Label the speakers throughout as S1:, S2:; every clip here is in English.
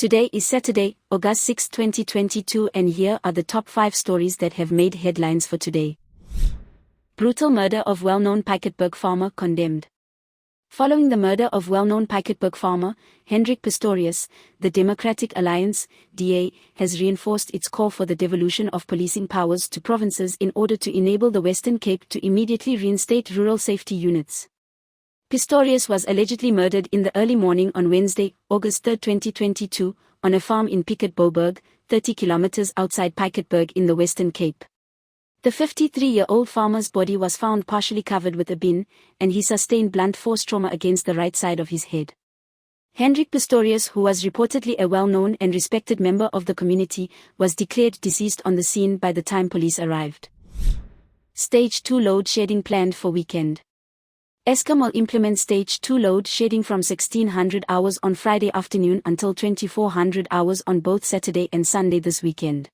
S1: Today is Saturday, August 6, 2022, and here are the top 5 stories that have made headlines for today. Brutal murder of well-known Piketberg farmer condemned. Following the murder of well-known Piketberg farmer, Hendrik Pistorius, the Democratic Alliance, DA, has reinforced its call for the devolution of policing powers to provinces in order to enable the Western Cape to immediately reinstate rural safety units. Pistorius was allegedly murdered in the early morning on Wednesday, August 3, 2022, on a farm in Piketberg, 30 kilometers outside Piketberg in the Western Cape. The 53-year-old farmer's body was found partially covered with a bin, and he sustained blunt force trauma against the right side of his head. Hendrik Pistorius, who was reportedly a well-known and respected member of the community, was declared deceased on the scene by the time police arrived. Stage 2 load shedding planned for weekend. Eskom will implement Stage 2 load shedding from 1600 hours on Friday afternoon until 2400 hours on both Saturday and Sunday this weekend.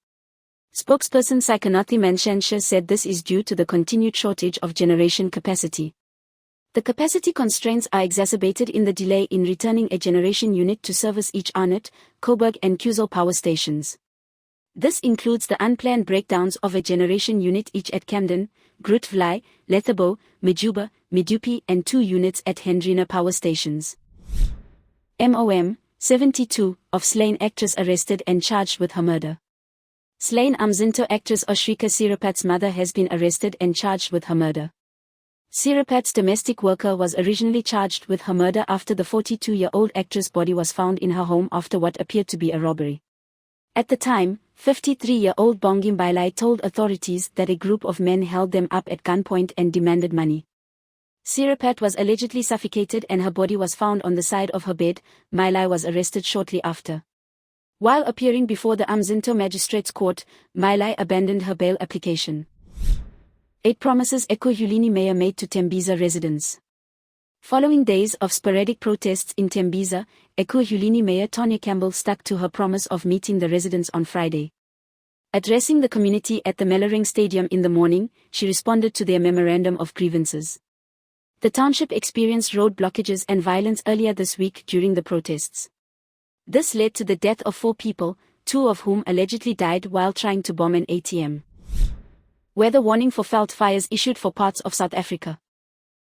S1: Spokesperson Psychonathi Manshansha said this is due to the continued shortage of generation capacity. The capacity constraints are exacerbated in the delay in returning a generation unit to service each Arnott, Coburg and Kuzel power stations. This includes the unplanned breakdowns of a generation unit each at Camden, Grootvlei, Letherbo, Majuba, Medupi and 2 units at Hendrina power stations. MOM, 72, of slain actress arrested and charged with her murder. Slain Umzinto actress Oshrika Sirapat's mother has been arrested and charged with her murder. Sirapat's domestic worker was originally charged with her murder after the 42-year-old actress' body was found in her home after what appeared to be a robbery. At the time, 53-year-old Bongi Mbailai told authorities that a group of men held them up at gunpoint and demanded money. Sirapat was allegedly suffocated and her body was found on the side of her bed. Mbailai was arrested shortly after. While appearing before the Umzinto Magistrates Court, Mbailai abandoned her bail application. 8 promises eKurhuleni mayor made to Tembisa residents. Following days of sporadic protests in Tembisa, eKurhuleni Mayor Tonya Campbell stuck to her promise of meeting the residents on Friday. Addressing the community at the Mellering Stadium in the morning, she responded to their memorandum of grievances. The township experienced road blockages and violence earlier this week during the protests. This led to the death of 4 people, 2 of whom allegedly died while trying to bomb an ATM. Weather warning for veld fires issued for parts of South Africa.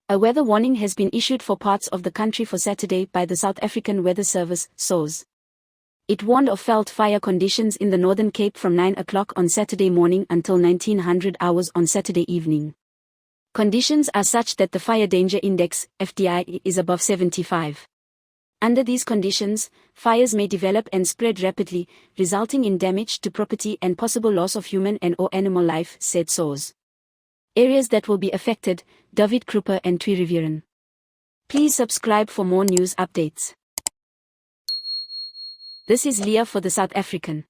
S1: A weather warning has been issued for parts of the country for Saturday by the South African Weather Service, SAWS. It warned of veld fire conditions in the Northern Cape from 9 o'clock on Saturday morning until 1900 hours on Saturday evening. Conditions are such that the Fire Danger Index, FDI, is above 75. Under these conditions, fires may develop and spread rapidly, resulting in damage to property and possible loss of human and/or animal life, said SAWS. Areas that will be affected: David Kruper and Tweerivieren. Please subscribe for more news updates. This is Leah for the South African.